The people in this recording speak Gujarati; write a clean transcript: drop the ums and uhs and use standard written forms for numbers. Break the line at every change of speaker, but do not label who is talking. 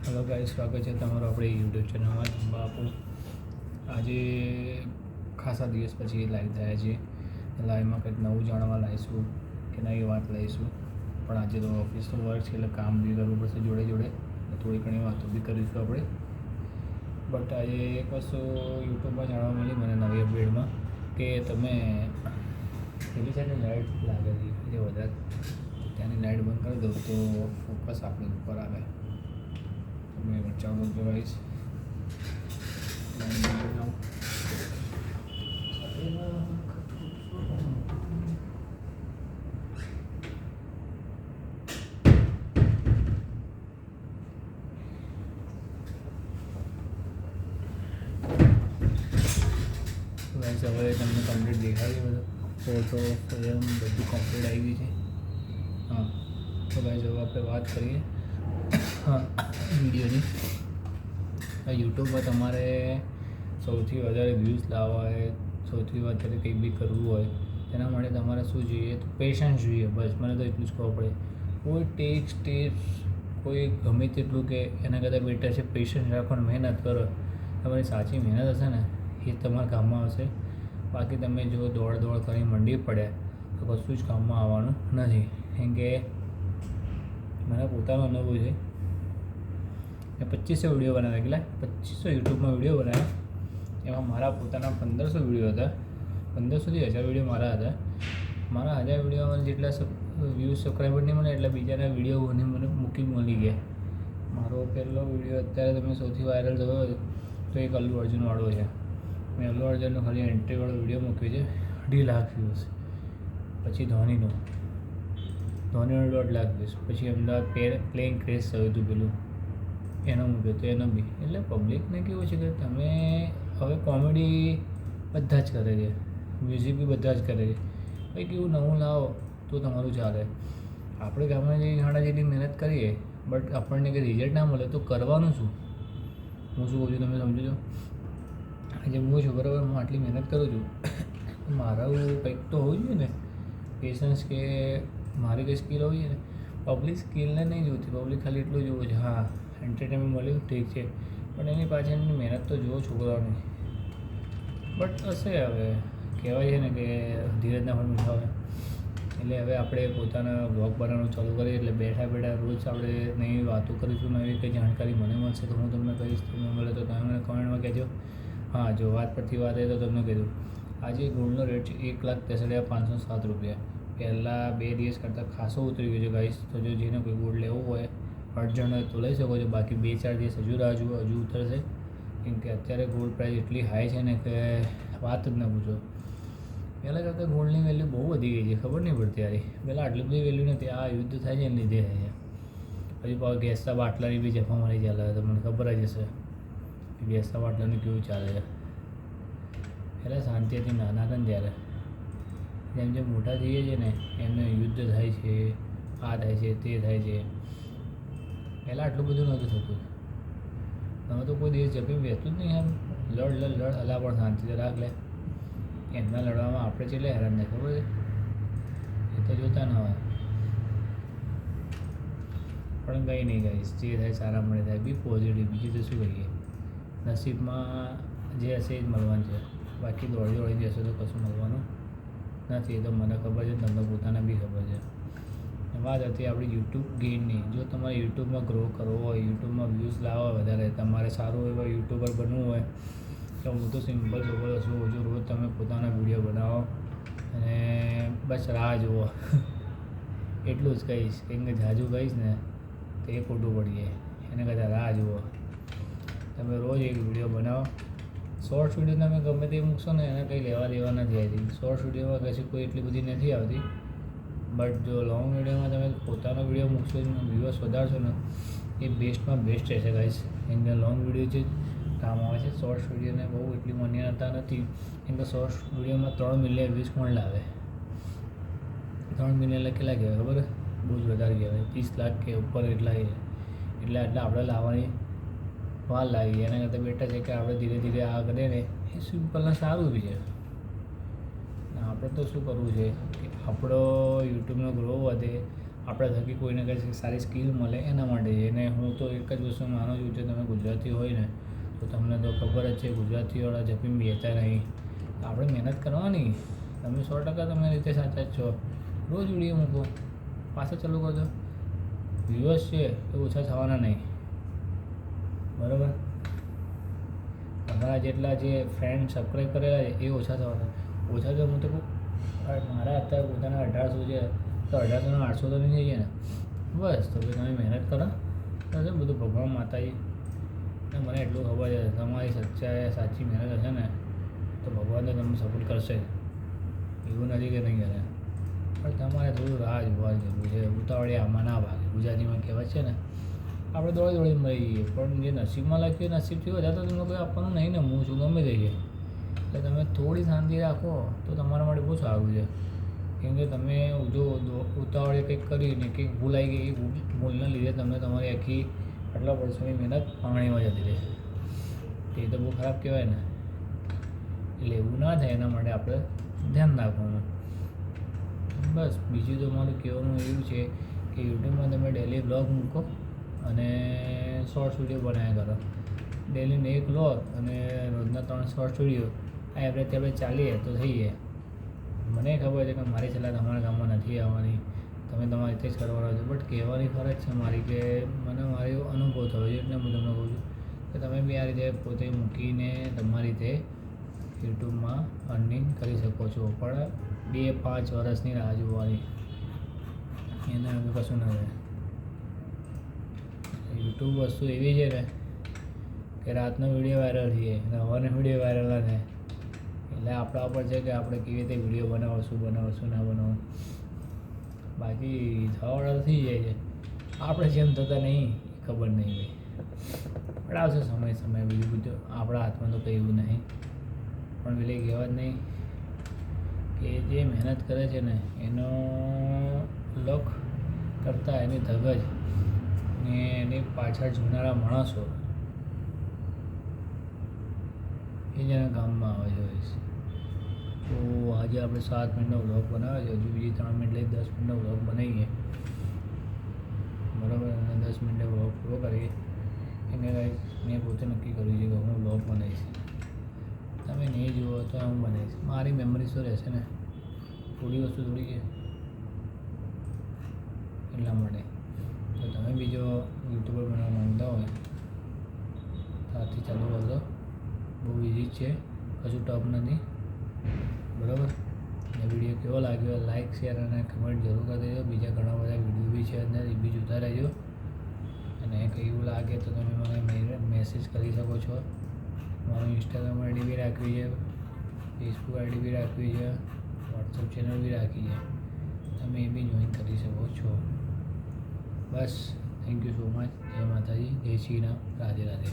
હેલો ગાઈસ, સ્વાગત છે તમારું આપણી યુટ્યુબ ચેનલમાં. બાપુ આજે ખાસા દિવસ પછી લાઈવ થયા છે. લાઈવમાં કંઈક નવું જાણવા લાવીશું કે નવી વાત લઈશું. પણ આજે તો ઓફિસનો વર્ક છે એટલે કામ બી કરવું પડશે જોડે જોડે, થોડી ઘણી વાતો બી કરીશું આપણે. બટ આજે એક વસ્તુ યુટ્યુબમાં જાણવા મળી મને નવી અપડેટમાં કે તમે પેલી સાઈડની લાઇટ લાગે છે વધારે, ત્યાંની લાઇટ બંધ કરી દો તો ફોકસ આપણી ઉપર આવે. मैं बच्चा लोग जो गाइस હવે તમને કમ્પ્લીટ દેખાય બધું ફોટો ફ્રેમ બધું કમ્પ્લીટ આવી ગયું છે. હા, તો ગાઈસ હવે આપણે વાત કરીએ વિડીયોની. યુટ્યુબમાં તમારે સૌથી વધારે વ્યૂઝ લાવવા હોય, સૌથી વધારે કંઈક બી કરવું હોય, તેના માટે તમારે શું જોઈએ? તો પેશન્સ જોઈએ. બસ મને તો એટલું જ ખબર પડે. કોઈ ટિપ્સ કોઈ ગમે તેટલું કે એના કરતાં બેટર છે પેશન્સ રાખો, મહેનત કરો. તમારી સાચી મહેનત હશે ને એ તમારા કામમાં આવશે. બાકી તમે જો દોડ કરી મંડી પડ્યા તો કશું જ કામમાં આવવાનું નથી. કેમ કે મને પોતાનો અનુભવ છે. મેં 2500 વિડીયો બનાવ્યા. કેટલા? 2500 યુટ્યુબમાં વિડીયો બનાવ્યા. એમાં મારા પોતાના 1500 વિડીયો હતા. 1500થી 1000 વિડીયો મારા હતા. મારા 1000 વિડીયોમાં જેટલા વ્યૂઝ સબસ્ક્રાઈબર નહીં મળે એટલે બીજાના વિડીયો મને મળી ગયા. મારો પહેલો વિડીયો અત્યારે તમે સૌથી વાયરલ થયો હોય તો એક અલ્લુ અર્જુનવાળો છે. મેં અલ્લુ અર્જુનનો ખાલી એન્ટ્રીવાળો વિડીયો મૂક્યો છે, 2.5 લાખ વ્યૂઝ. પછી ધોનીનો 1.5 લાખ વ્યૂઝ. પછી અમદાવાદ પ્લેન ક્રેશ થયું હતું પેલું, એનો મૂક્યો તો એનો બી. એટલે પબ્લિકને કેવું છે કે તમે હવે કોમેડી બધા જ કરે છે, મ્યુઝિક બી બધા જ કરે છે. કંઈક એવું નવું લાવો તો તમારું ચાલે. આપણે ગામમાં જે ઘણા જેટલી મહેનત કરીએ બટ આપણને કંઈ રિઝલ્ટ ના મળે તો કરવાનું શું? હું શું કહું છું તમે સમજો છો? આજે હું છું બરાબર, હું આટલી મહેનત કરું છું, મારું કંઈક તો હોવું જોઈએ ને પેશન્સ, કે મારી કંઈ સ્કિલ હોવી જોઈએ ને. પબ્લિક સ્કિલને નહીં જોતી, પબ્લિક ખાલી એટલું જોવું છે હા એન્ટરટેનમેન્ટ મળ્યું ઠીક છે, પણ એની પાછળની મહેનત તો જુઓ છોકરાઓની. બટ હશે હવે કહેવાય છે ને કે ધીરજના ફળ મીઠા હોય. એટલે હવે આપણે પોતાના બ્લોગ બનાવવાનું ચાલુ કરીએ એટલે બેઠા રોજ આપણે નવી વાતો કરીશું, નવી કંઈ જાણકારી મને મળશે તો હું તમને કહીશ. તમને મળે તો તમે મને કમેન્ટમાં કહેજો. હા, જો વાત પરથી વાત આવી તો તમને કીધું આજે ગોલ્ડનો રેટ છે 1,63,507 પહેલાં 2 દિવસ કરતાં ખાસો ઉતરી ગયો છે ગાઈસ. તો જો જેને કોઈ ગોલ્ડ લેવું હોય અર્જન્ટ હોય તો લઈ શકો છો. બાકી 2-4 દિવસ હજુ રાહ જુઓ, હજુ ઉતરશે. કેમ કે અત્યારે ગોલ્ડ પ્રાઇસ એટલી હાઈ છે ને કે વાત જ ન પૂછો. પહેલાં કરતાં ગોલ્ડની વેલ્યુ બહુ વધી ગઈ છે, ખબર નહીં પડતી યાર. પહેલાં આટલી બધી વેલ્યુ નથી. આ યુદ્ધ થાય છે એને લીધે થાય છે. પછી પાછું ગેસના બાટલાની બી જફા મારી ચાલે તો મને ખબર જ હશે કે ગેસના બાટલાનું કેવું ચાલે છે. પહેલાં શાંતિ હતી નાના હતા ને ત્યારે. જેમ જેમ મોટા થઈએ છીએ ને એમને યુદ્ધ થાય છે, આ થાય છે, તે થાય છે. પહેલાં આટલું બધું નહોતું થતું. તમે તો કોઈ દિવસ જપી બેસતું જ નહીં. એમ લડ અલા પણ શાંતિથી રાખ લે. એમના લડવામાં આપણે છેલ્લે હેરાન થાય ખબર છે? એ તો જોતા ન હોય. પણ કંઈ નહીં ગાઈશ, જે થાય સારા મળે થાય. બી પોઝિટિવ, બીજું તો શું કહીએ. નસીબમાં જે હશે એ જ મળવાનું છે. બાકી દોડી જશે તો કશું મળવાનું નથી. એ તો મને ખબર છે, તમને પોતાને બી ખબર છે. વાત હતી આપણી યુટ્યુબ ગેઇનની. જો તમારે યુટ્યુબમાં ગ્રો કરવો હોય, યુટ્યુબમાં વ્યૂઝ લાવવા વધારે, તમારે સારું એવા યુટ્યુબર બનવું હોય તો હું તો સિમ્પલ છોકરો છું. જો રોજ તમે પોતાના વિડીયો બનાવો અને બસ રાહ જુઓ એટલું જ કહીશ. કેમ કે જાજુ કહીશ ને તો એ ખોટું પડી જાય. એને કરતાં રાહ જુઓ. તમે રોજ એક વિડીયો બનાવો. શોર્ટ્સ વિડીયો તમે ગમે તે મૂકશો ને એને કંઈ લેવા દેવા નથી આવતી. શોર્ટ્સ વિડીયોમાં કશું કોઈ એટલી બધી નથી આવતી. બટ જો લોંગ વિડીયોમાં તમે પોતાનો વિડીયો મૂકશો, વ્યૂઅર્સ વધારશો ને એ બેસ્ટમાં બેસ્ટ રહેશે ગાઈસ. કેમ કે લોંગ વિડીયો જ કામ આવે છે. શોર્ટ્સ વિડીયોને બહુ એટલી માન્યતા નથી. કેમ કે શોર્ટ્સ વિડીયોમાં 3 મિલિયન વ્યૂઝ કોણ લાવે? 3 મિલિયન એટલે કેટલા કહેવાય ખબર? બહુ જ વધારે કહેવાય. 30 લાખ કે ઉપર એટલા એટલે આપણે લાવવાની વાર લાગી. એના કરતાં બેટર છે કે આપણે ધીરે ધીરે આ કરીએ ને એ સિમ્પલને સારું બી છે. આપણે તો શું કરવું છે કે આપણો યુટ્યુબનો ગ્રો વધે, આપણે થકી કોઈને કંઈ સારી સ્કિલ મળે એના માટે છે. અને હું તો એક જ વસ્તુ માનું છું કે તમે ગુજરાતી હોય ને તો તમને તો ખબર જ છે ગુજરાતીવાળા જપીને બેસતા નહીં. આપણે મહેનત કરવાની. તમે 100% તમે રીતે સાચા જ છો. રોજ વિડીયો મૂકો, પાછા ચાલુ કરજો. વ્યૂઅર્સ છે એ ઓછા થવાના નહીં, બરાબર? તમારા જેટલા જે ફ્રેન્ડ સબસ્ક્રાઈબ કરેલા છે એ ઓછા થવાના. ઓછા તો હું તો કહું મારા અત્યારે પોતાના 1800 છે તો 1800 ના 800 તો નહીં થઈ જાય ને. બસ તો ભાઈ તમે મહેનત કરો તો બધું ભગવાન માતાજી ને મને એટલું ખબર છે તમારી સાચી મહેનત હશે ને તો ભગવાન તો તમને સપોર્ટ કરશે. એવું નથી કે નહીં કરે, પણ તમારે થોડું રાહ જોવા જેવું છે. ઉતાવળે આમાં ના ભાગે. ગુજરાતીમાં કહેવાય છે ને આપણે દોડી મરી જઈએ, પણ જે નસીબમાં લખ્યું નસીબથી વધારે તો તમને કોઈ આપવાનું નહીં ને. હું છું ગમે તે છે એટલે તમે થોડી શાંતિ રાખો તો તમારા માટે બહુ સારું છે. કેમ કે તમે જો ઉતાવળે કંઈક કરીને કંઈક ભૂલ આવી ગઈ, એ ભૂલના લીધે તમે તમારી આખી આટલા વર્ષોની મહેનત પાણીમાં જતી રહે. તે તો બહુ ખરાબ કહેવાય ને. એટલે એવું ના થાય એના માટે આપણે ધ્યાન રાખવાનું. બસ બીજું તો મારું કહેવાનું એવું છે કે યુટ્યુબમાં તમે ડેલી બ્લોગ મૂકો અને શોર્ટ્સ વિડીયો બનાવ્યા કરો. ડેલીને એક લો અને રોજના 3 શોર્ટ્સ વિડીયો આ એવરેજ આપણે ચાલીએ તો થઈ જાય. મને ખબર છે કે મારી સલાહ તમારા ગામમાં નથી આવવાની, તમે તમારી રીતે જ કરવાનો છો, બટ કહેવાની ફરજ છે મારી કે મને મારો અનુભવ થયો છે એટલે હું તમને કહું છું કે તમે બી આ રીતે પોતે મૂકીને તમારી રીતે યુટ્યુબમાં અર્નિંગ કરી શકો છો. પણ 2-5 વર્ષની રાહ જોવાની, એના આગળ કશું ના થાય. યુટ્યુબ વસ્તુ એવી છે ને કે રાતનો વિડીયો વાયરલ થઈએ અને સવારનો વિડીયો વાયરલ ના થાય. એટલે આપણા ઉપર છે કે આપણે કેવી રીતે વિડીયો બનાવશું ના બનાવવું. બાકી થવાવાળા થઈ જાય છે, આપણે જેમ થતા નહીં ખબર નહીં ભાઈ. પણ આવશે સમય બીજું બધું આપણા હાથમાં તો કંઈ એવું નહીં. પણ પેલી કહેવત નહીં કે જે મહેનત કરે છે ને એનો લક કરતાં એની ધગજ ને એની પાછળ જોનારા માણસો એ જેના કામમાં આવે છે. તો આજે આપણે 7 મિનિટનો વ્લોગ બનાવ્યો છે. હજુ બીજી 3 મિનિટ લઈ 10 મિનિટનો વ્લોગ બનાવીએ, બરાબર? અને 10 મિનિટે વ્લોગ પૂરો કરીએ. એને કંઈક મેં પોતે નક્કી કર્યું છે કે હું વ્લોગ બનાવીશ. તમે નહીં જુઓ તો હું બનાવીશ. મારી મેમરીઝ તો રહેશે ને, થોડી વસ્તુ થોડી છે એટલા માટે. તો તમે બીજો યુટ્યુબર બનાવવા માંગતા હોય તો આજથી ચાલુ કરજો. બહુ ઇઝી જ છે, કશું ટફ નથી, બરાબર? અને વિડીયો કેવો લાગ્યો લાઇક શેર અને કમેન્ટ જરૂર કરી દેજો. બીજા ઘણા બધા વિડીયો બી છે અંદર, એ બી જોતા રહેજો. અને કંઈ એવું લાગે તો તમે મને મેસેજ કરી શકો છો. મારું ઇન્સ્ટાગ્રામ આઈડી બી રાખવી છે, ફેસબુક આઈડી બી રાખવી છે, વોટ્સઅપ ચેનલ બી રાખી છે. તમે એ બી જોઈન કરી શકો છો. બસ થેન્ક યુ સો મચ. જય માતાજી, જય શ્રી રામ, રાધે રાધે.